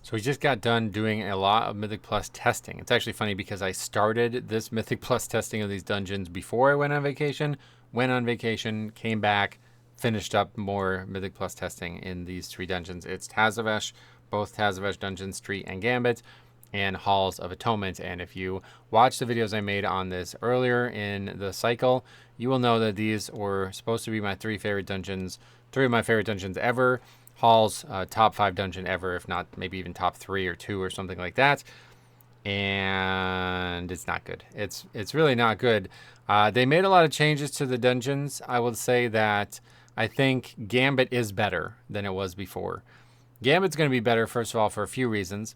So we just got done doing a lot of Mythic Plus testing. It's actually funny because I started this Mythic Plus testing of these dungeons before I went on vacation, came back, finished up more Mythic Plus testing in these three dungeons. It's Tazavesh, both Tazavesh dungeons, Street and Gambit, and Halls of Atonement. And if you watch the videos I made on this earlier in the cycle, you will know that these were supposed to be my three of my favorite dungeons ever. Hall's top 5 dungeon ever, if not maybe even top 3 or 2 or something like that. And it's not good. It's really not good. They made a lot of changes to the dungeons. I would say that I think Gambit is better than it was before. Gambit's going to be better, first of all, for a few reasons.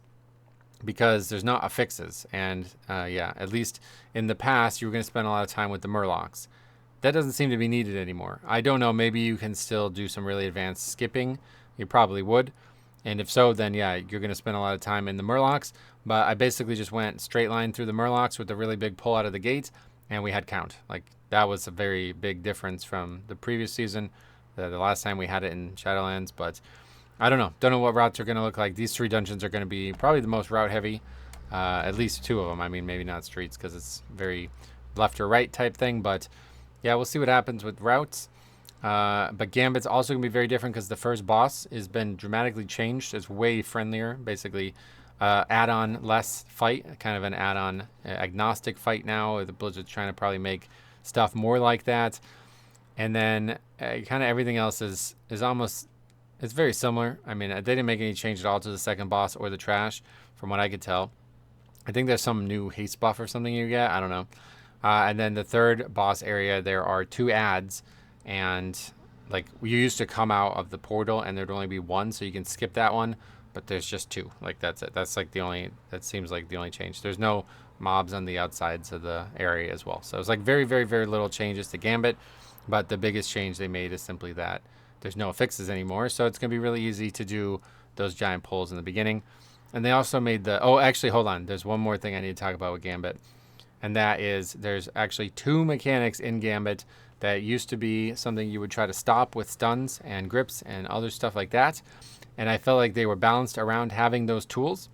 Because there's not affixes. And yeah, at least in the past, you were going to spend a lot of time with the Murlocs. That doesn't seem to be needed anymore. I don't know. Maybe you can still do some really advanced skipping. You probably would. And if so, then yeah, you're going to spend a lot of time in the Murlocs. But I basically just went straight line through the Murlocs with a really big pull out of the gate. And we had count. Like, that was a very big difference from the previous season. The last time we had it in Shadowlands. But I don't know. Don't know what routes are going to look like. These 3 dungeons are going to be probably the most route heavy. At least 2 of them. I mean, maybe not streets because it's very left or right type thing. But yeah, we'll see what happens with routes. But Gambit's also going to be very different because the first boss has been dramatically changed. It's way friendlier. Basically, add-on less fight. Kind of an add-on agnostic fight now. The Blizzard's trying to probably make stuff more like that. And then kind of everything else is almost... It's very similar. I mean, they didn't make any change at all to the second boss or the trash, from what I could tell. I think there's some new haste buff or something you get. I don't know. And then the third boss area, there are 2 ads. And, like, you used to come out of the portal and there'd only be 1, so you can skip that one. But there's just 2. Like, that's it. That's, like, that seems like the only change. There's no mobs on the outsides of the area as well. So it's, like, very, very, very little changes to Gambit. But the biggest change they made is simply that there's no affixes anymore, so it's going to be really easy to do those giant pulls in the beginning. And they also made the... Oh, actually, hold on. There's one more thing I need to talk about with Gambit. And that is there's actually 2 mechanics in Gambit that used to be something you would try to stop with stuns and grips and other stuff like that. And I felt like they were balanced around having those tools.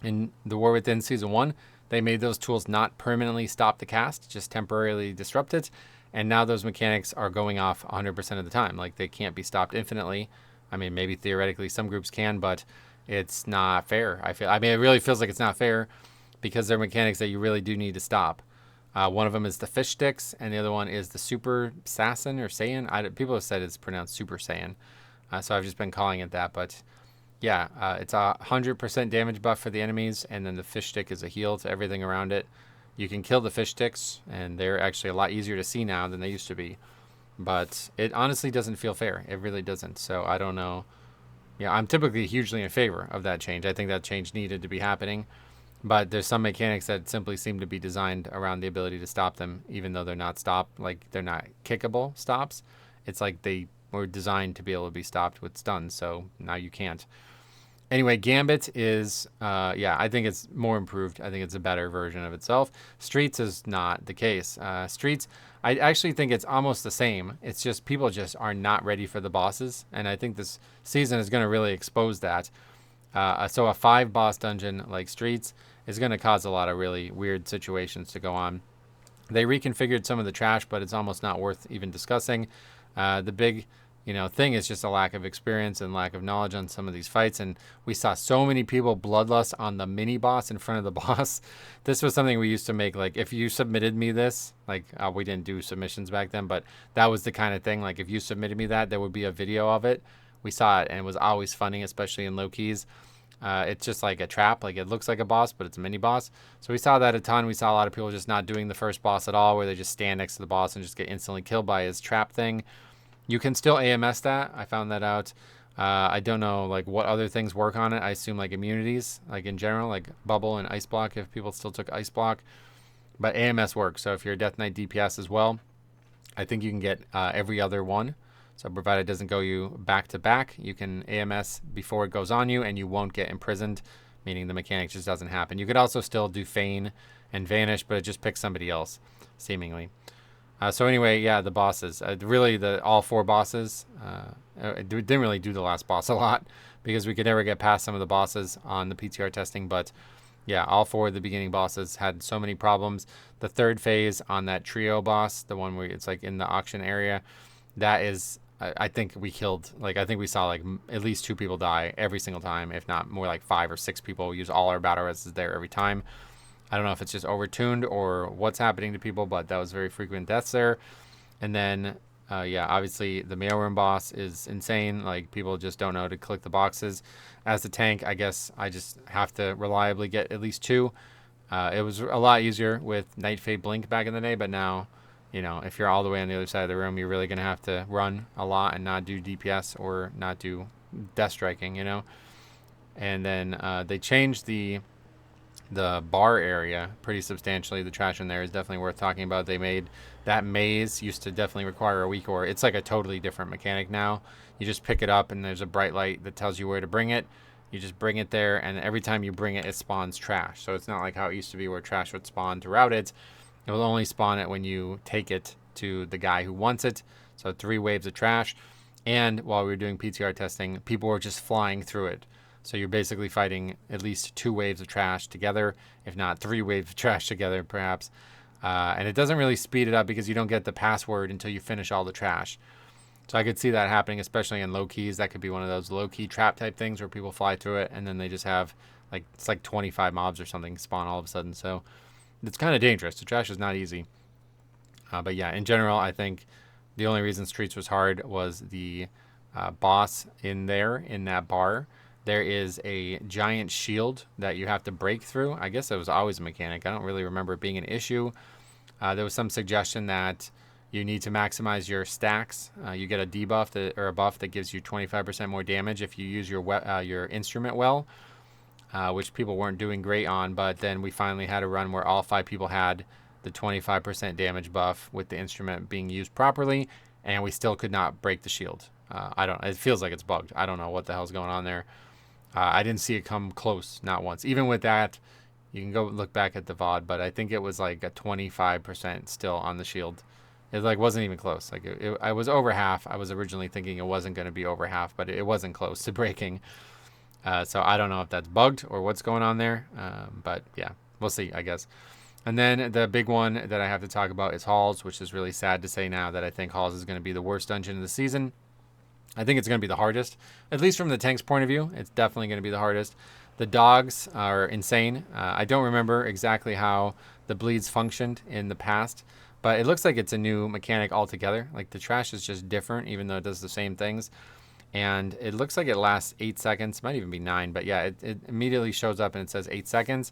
In the War Within Season 1, they made those tools not permanently stop the cast, just temporarily disrupt it. And now those mechanics are going off 100% of the time. Like, they can't be stopped infinitely. I mean, maybe theoretically some groups can, but it's not fair. I mean, it really feels like it's not fair because they're mechanics that you really do need to stop. One of them is the fish sticks, and the other one is the Super Saiyan or Saiyan. People have said it's pronounced Super Saiyan, so I've just been calling it that. But yeah, it's a 100% damage buff for the enemies, and then the fish stick is a heal to everything around it. You can kill the fish sticks, and they're actually a lot easier to see now than they used to be. But it honestly doesn't feel fair. It really doesn't. So I don't know. Yeah, I'm typically hugely in favor of that change. I think that change needed to be happening. But there's some mechanics that simply seem to be designed around the ability to stop them, even though they're not stopped. Like, they're not kickable stops. It's like they were designed to be able to be stopped with stuns, so now you can't. Anyway, Gambit is, yeah, I think it's more improved. I think it's a better version of itself. Streets is not the case. Streets, I actually think it's almost the same. It's just people just are not ready for the bosses, and I think this season is going to really expose that. So a 5-boss dungeon like Streets is going to cause a lot of really weird situations to go on. They reconfigured some of the trash, but it's almost not worth even discussing. The big... thing is just a lack of experience and lack of knowledge on some of these fights. And we saw so many people bloodlust on the mini boss in front of the boss. This was something we used to make. Like, if you submitted me this, like, we didn't do submissions back then, but that was the kind of thing. Like, if you submitted me that, there would be a video of it. We saw it, and it was always funny, especially in low keys. It's just like a trap. Like, it looks like a boss, but it's a mini boss. So we saw that a ton. We saw a lot of people just not doing the first boss at all, where they just stand next to the boss and just get instantly killed by his trap thing. You can still AMS that. I found that out. I don't know like what other things work on it. I assume like immunities, like in general, like bubble and ice block if people still took ice block. But AMS works. So if you're a Death Knight DPS as well, I think you can get every other one. So provided it doesn't go you back to back, you can AMS before it goes on you and you won't get imprisoned, meaning the mechanic just doesn't happen. You could also still do feign and vanish, but it just picks somebody else, seemingly. So anyway, yeah, the bosses. Really, all 4 bosses. It didn't really do the last boss a lot. because we could never get past some of the bosses on the PTR testing. But yeah, all 4 of the beginning bosses had so many problems. The 3rd phase on that trio boss, the one where it's like in the auction area, that is, I think we killed, like, I think we saw like at least 2 people die every single time, if not more, like 5 or 6 people use all our battle reses there every time. I don't know if it's just overtuned or what's happening to people, but that was very frequent deaths there. And then, yeah, obviously the mailroom boss is insane. Like, people just don't know how to click the boxes. As a tank, I guess I just have to reliably get at least 2. It was a lot easier with Night Fade Blink back in the day, but now, you know, if you're all the way on the other side of the room, you're really going to have to run a lot and not do DPS or not do death striking, you know. And then they changed the bar area pretty substantially. The trash in there is definitely worth talking about. They made that maze, used to definitely require a weak ore. It's like a totally different mechanic now. You just pick it up and there's a bright light that tells you where to bring it. You just bring it there, and every time you bring it, it spawns trash. So it's not like how it used to be where trash would spawn throughout it. It will only spawn it when you take it to the guy who wants it. So 3 waves of trash. And while we were doing PTR testing, people were just flying through it. So you're basically fighting at least 2 waves of trash together, if not 3 waves of trash together, perhaps. And it doesn't really speed it up because you don't get the password until you finish all the trash. So I could see that happening, especially in low keys. That could be one of those low key trap type things where people fly through it and then they just have like, it's like 25 mobs or something spawn all of a sudden. So it's kind of dangerous. The trash is not easy. But yeah, in general, I think the only reason Streets was hard was the boss in there, in that bar. There is a giant shield that you have to break through. I guess it was always a mechanic. I don't really remember it being an issue. There was some suggestion that you need to maximize your stacks. You get a debuff or a buff that gives you 25% more damage if you use your instrument well, which people weren't doing great on. But then we finally had a run where all 5 people had the 25% damage buff with the instrument being used properly, and we still could not break the shield. It feels like it's bugged. I don't know what the hell's going on there. I didn't see it come close, not once. Even with that, you can go look back at the VOD, but I think it was like a 25% still on the shield. It like wasn't even close. Like I was over half. I was originally thinking it wasn't going to be over half, but it wasn't close to breaking. So I don't know if that's bugged or what's going on there. But yeah, we'll see, I guess. And then the big one that I have to talk about is Halls, which is really sad to say now that I think Halls is going to be the worst dungeon of the season. I think it's going to be the hardest, at least from the tank's point of view. It's definitely going to be the hardest. The dogs are insane. I don't remember exactly how the bleeds functioned in the past, but it looks like it's a new mechanic altogether. Like the trash is just different, even though it does the same things. And it looks like it lasts 8 seconds, might even be 9, but yeah, it immediately shows up and it says 8 seconds.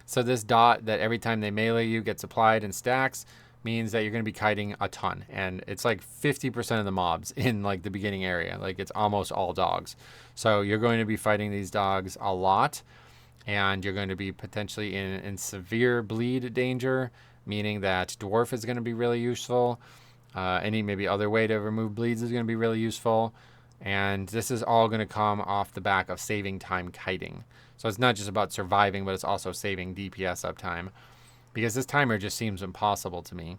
So this dot that every time they melee you gets applied and stacks means that you're going to be kiting a ton, and it's like 50% of the mobs in like the beginning area. Like it's almost all dogs. So you're going to be fighting these dogs a lot, and you're going to be potentially in severe bleed danger, meaning that Dwarf is going to be really useful. Any maybe other way to remove bleeds is going to be really useful. And this is all going to come off the back of saving time kiting. So it's not just about surviving, but it's also saving DPS uptime, because this timer just seems impossible to me.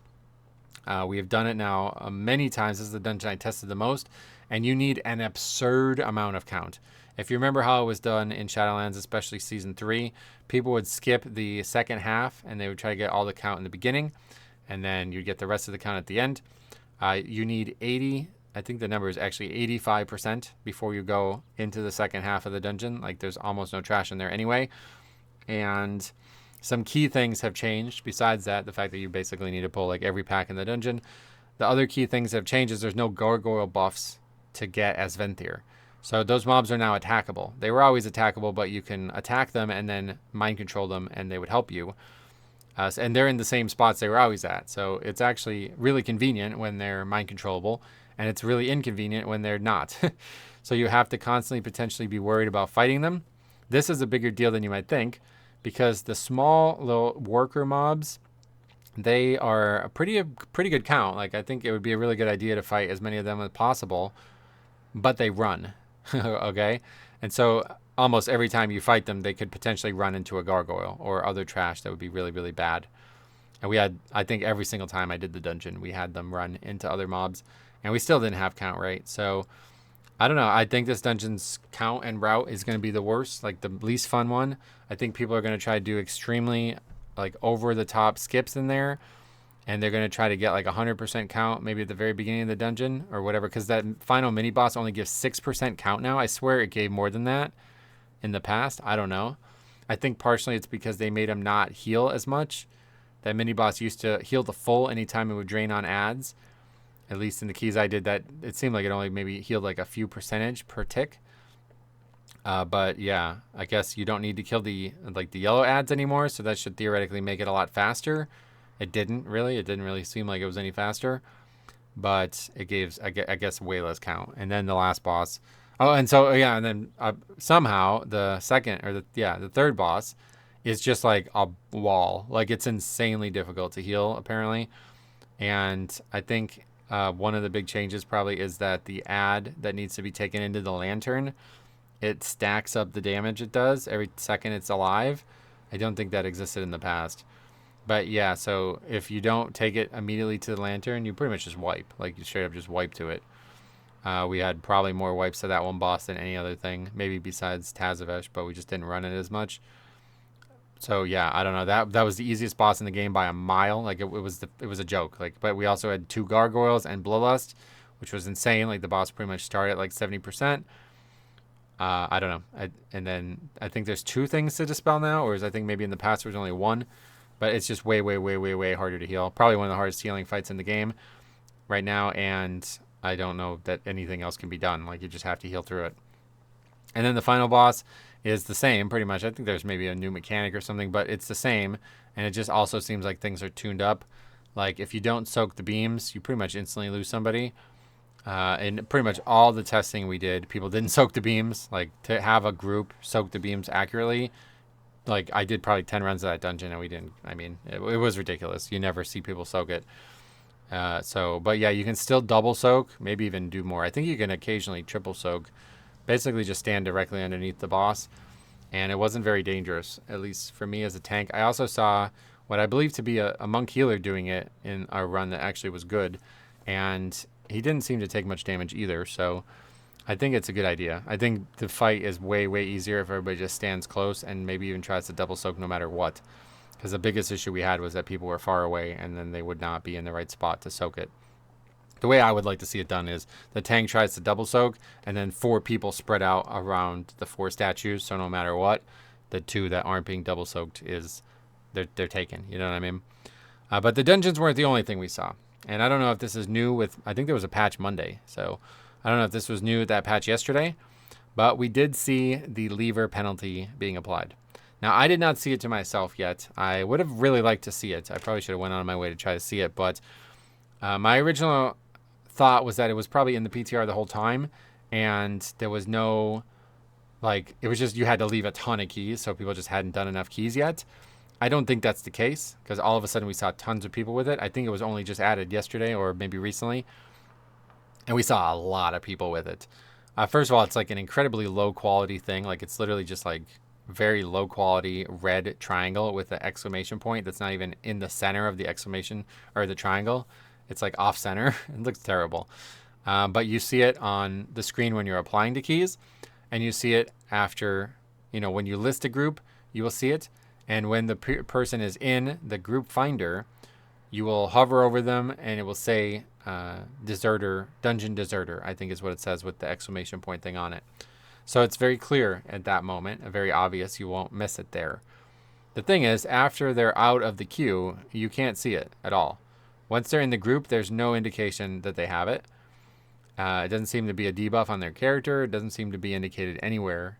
We have done it now many times. This is the dungeon I tested the most, and you need an absurd amount of count. If you remember how it was done in Shadowlands, especially Season 3, people would skip the second half, and they would try to get all the count in the beginning, and then you'd get the rest of the count at the end. You need 80, I think the number is actually 85% before you go into the second half of the dungeon. Like there's almost no trash in there anyway. And some key things have changed besides that, the fact that you basically need to pull like every pack in the dungeon. The other key things that have changed is there's no gargoyle buffs to get as Venthyr. So those mobs are now attackable. They were always attackable, but you can attack them and then mind control them and they would help you. And they're in the same spots they were always at. So it's actually really convenient when they're mind controllable, and it's really inconvenient when they're not. So you have to constantly potentially be worried about fighting them. This is a bigger deal than you might think, because the small little worker mobs, they are a pretty good count. Like I think it would be a really good idea to fight as many of them as possible, but they run. Okay? And so almost every time you fight them, they could potentially run into a gargoyle or other trash that would be really, really bad. And we had, I think every single time I did the dungeon, we had them run into other mobs, and we still didn't have count, right? So I don't know. I think this dungeon's count and route is going to be the worst, like the least fun one. I think people are going to try to do extremely like over the top skips in there, and they're going to try to get like 100% count maybe at the very beginning of the dungeon or whatever, because that final mini boss only gives 6% count now. I swear it gave more than that in the past. I don't know. I think partially it's because they made him not heal as much. That mini boss used to heal the full anytime it would drain on ads. At least in the keys I did that, it seemed like it only maybe healed like a few percentage per tick. But yeah, I guess you don't need to kill the yellow ads anymore, so that should theoretically make it a lot faster. It didn't really. It didn't really seem like it was any faster, but it gives, I guess, way less count. And then the last boss. Oh, and so yeah, and then somehow the third boss is just like a wall. Like it's insanely difficult to heal apparently, and I think one of the big changes probably is that the ad that needs to be taken into the lantern, it stacks up the damage it does every second it's alive. I don't think that existed in the past. But yeah, so if you don't take it immediately to the lantern, you pretty much just wipe. Like you straight up just wipe to it. We had probably more wipes to that one boss than any other thing, maybe besides Tazavesh, but we just didn't run it as much. So yeah, I don't know. That was the easiest boss in the game by a mile. Like it was a joke. Like, but we also had 2 gargoyles and bloodlust, which was insane. Like the boss pretty much started at like 70%. I don't know. And then I think there's 2 things to dispel now, or I think maybe in the past there was only 1. But it's just way, way, way, way, way harder to heal. Probably one of the hardest healing fights in the game right now, and I don't know that anything else can be done. Like, you just have to heal through it. And then the final boss is the same, pretty much. I think there's maybe a new mechanic or something, but it's the same, and it just also seems like things are tuned up. Like, if you don't soak the beams, you pretty much instantly lose somebody. And pretty much all the testing we did, people didn't soak the beams. Like, to have a group soak the beams accurately, like I did probably 10 runs of that dungeon and we didn't. I mean, it was ridiculous. You never see people soak it. But yeah, you can still double soak, maybe even do more. I think you can occasionally triple soak. Basically just stand directly underneath the boss. And it wasn't very dangerous, at least for me as a tank. I also saw what I believe to be a monk healer doing it in a run that actually was good. And he didn't seem to take much damage either, so I think it's a good idea. I think the fight is way, way easier if everybody just stands close and maybe even tries to double soak no matter what. Because the biggest issue we had was that people were far away and then they would not be in the right spot to soak it. The way I would like to see it done is the tank tries to double soak and then 4 people spread out around the 4 statues. So no matter what, the 2 that aren't being double soaked they're taken. You know what I mean? But the dungeons weren't the only thing we saw. And I don't know if this is new I think there was a patch Monday. So I don't know if this was new at that patch yesterday, but we did see the lever penalty being applied. Now, I did not see it to myself yet. I would have really liked to see it. I probably should have went on my way to try to see it, but my original thought was that it was probably in the PTR the whole time, and there was no, like, it was just you had to leave a ton of keys, so people just hadn't done enough keys yet. I don't think that's the case, because all of a sudden we saw tons of people with it. I think it was only just added yesterday or maybe recently. And we saw a lot of people with it. First of all, it's like an incredibly low quality thing. Like it's literally just like very low quality red triangle with an exclamation point that's not even in the center of the exclamation or the triangle. It's like off center. It looks terrible. But you see it on the screen when you're applying the keys, and you see it after, when you list a group, you will see it. And when the person is in the group finder, you will hover over them and it will say deserter, dungeon deserter, I think is what it says with the exclamation point thing on it. So it's very clear at that moment, very obvious. You won't miss it there. The thing is, after they're out of the queue, you can't see it at all. Once they're in the group, there's no indication that they have it. It doesn't seem to be a debuff on their character. It doesn't seem to be indicated anywhere.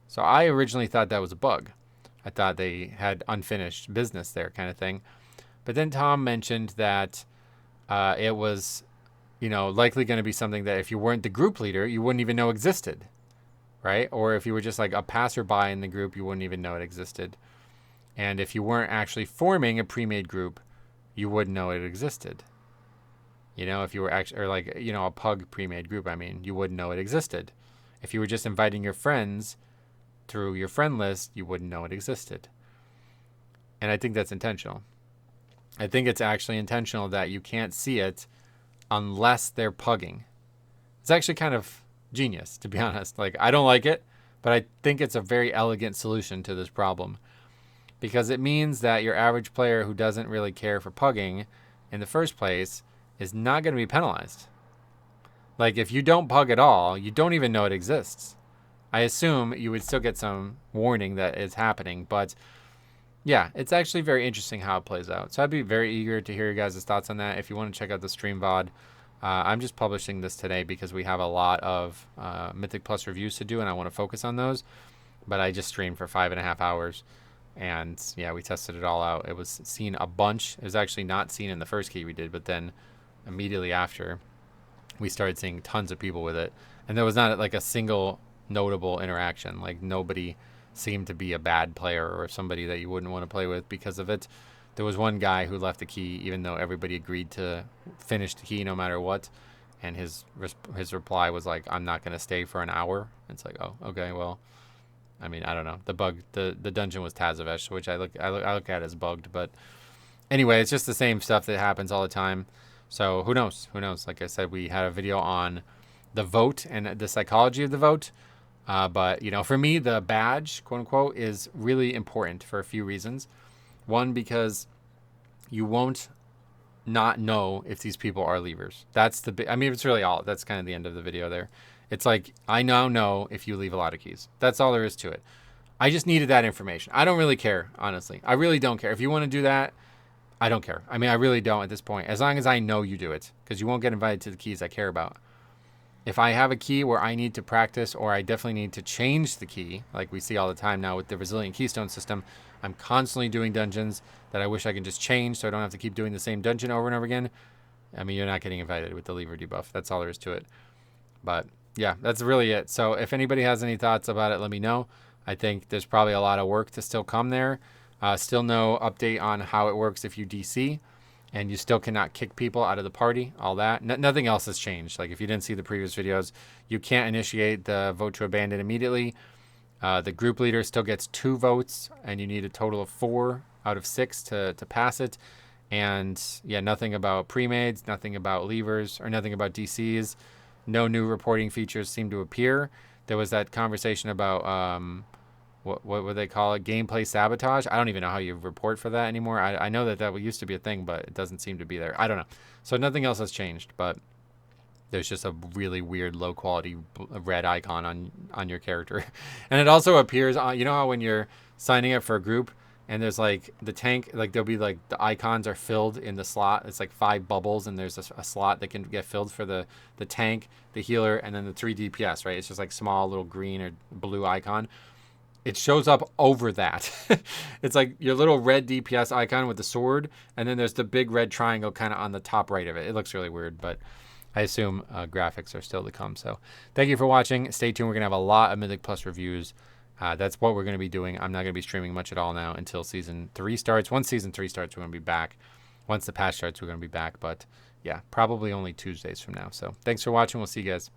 So I originally thought that was a bug. I thought they had unfinished business there kind of thing. But then Tom mentioned that it was, likely going to be something that if you weren't the group leader, you wouldn't even know existed, right? Or if you were just like a passerby in the group, you wouldn't even know it existed. And if you weren't actually forming a pre-made group, you wouldn't know it existed. If you were actually, or like, a pug pre-made group, you wouldn't know it existed. If you were just inviting your friends through your friend list, you wouldn't know it existed. And I think that's intentional. I think it's actually intentional that you can't see it unless they're pugging. It's actually kind of genius, to be honest. Like, I don't like it, but I think it's a very elegant solution to this problem, because it means that your average player who doesn't really care for pugging in the first place is not going to be penalized. Like, if you don't pug at all, you don't even know it exists. I assume you would still get some warning that it's happening, but yeah, it's actually very interesting how it plays out. So I'd be very eager to hear your guys' thoughts on that. If you want to check out the stream VOD, I'm just publishing this today because we have a lot of Mythic Plus reviews to do, and I want to focus on those. But I just streamed for 5.5 hours, and yeah, we tested it all out. It was seen a bunch. It was actually not seen in the first key we did, but then immediately after, we started seeing tons of people with it, and there was not like a single notable interaction. Like, nobody seemed to be a bad player or somebody that you wouldn't want to play with because of it. There was one guy who left the key even though everybody agreed to finish the key no matter what, and his reply was like, "I'm not going to stay for an hour." It's like, oh, okay, well, I mean, I don't know. The dungeon was Tazavesh, which I look at as bugged, but anyway, it's just the same stuff that happens all the time. So who knows? Who knows? Like I said, we had a video on the vote and the psychology of the vote. But, you know, for me, the badge, quote unquote, is really important for a few reasons. One, because you won't not know if these people are leavers. That's I mean, it's really all. That's kind of the end of the video there. It's like, I now know if you leave a lot of keys. That's all there is to it. I just needed that information. I don't really care, honestly. I really don't care. If you want to do that, I don't care. I mean, I really don't at this point. As long as I know you do it, because you won't get invited to the keys I care about. If I have a key where I need to practice, or I definitely need to change the key, like we see all the time now with the Resilient Keystone system, I'm constantly doing dungeons that I wish I could just change so I don't have to keep doing the same dungeon over and over again. I mean, you're not getting invited with the Leaver debuff. That's all there is to it. But yeah, that's really it. So if anybody has any thoughts about it, let me know. I think there's probably a lot of work to still come there. Still no update on how it works if you DC. And you still cannot kick people out of the party, all that. Nothing else has changed. Like, if you didn't see the previous videos, you can't initiate the vote to abandon immediately. The group leader still gets 2 votes, and you need a total of 4 out of 6 to pass it. And yeah, nothing about pre-mades, nothing about levers, or nothing about DCs. No new reporting features seem to appear. There was that conversation about what would they call it? Gameplay sabotage. I don't even know how you report for that anymore. I know that used to be a thing, but it doesn't seem to be there. I don't know. So nothing else has changed, but there's just a really weird low quality red icon on your character. And it also appears on, you know how when you're signing up for a group and there's like the tank, like there'll be like the icons are filled in the slot. It's like 5 bubbles, and there's a slot that can get filled for the tank, the healer, and then the 3 DPS, right? It's just like small little green or blue icon. It shows up over that. It's like your little red DPS icon with the sword, and then there's the big red triangle kind of on the top right of it. It looks really weird, but I assume graphics are still to come. So thank you for watching. Stay tuned. We're going to have a lot of Mythic Plus reviews. That's what we're going to be doing. I'm not going to be streaming much at all now until Season 3 starts. Once Season 3 starts, we're going to be back. Once the patch starts, we're going to be back. But yeah, probably only Tuesdays from now. So thanks for watching. We'll see you guys.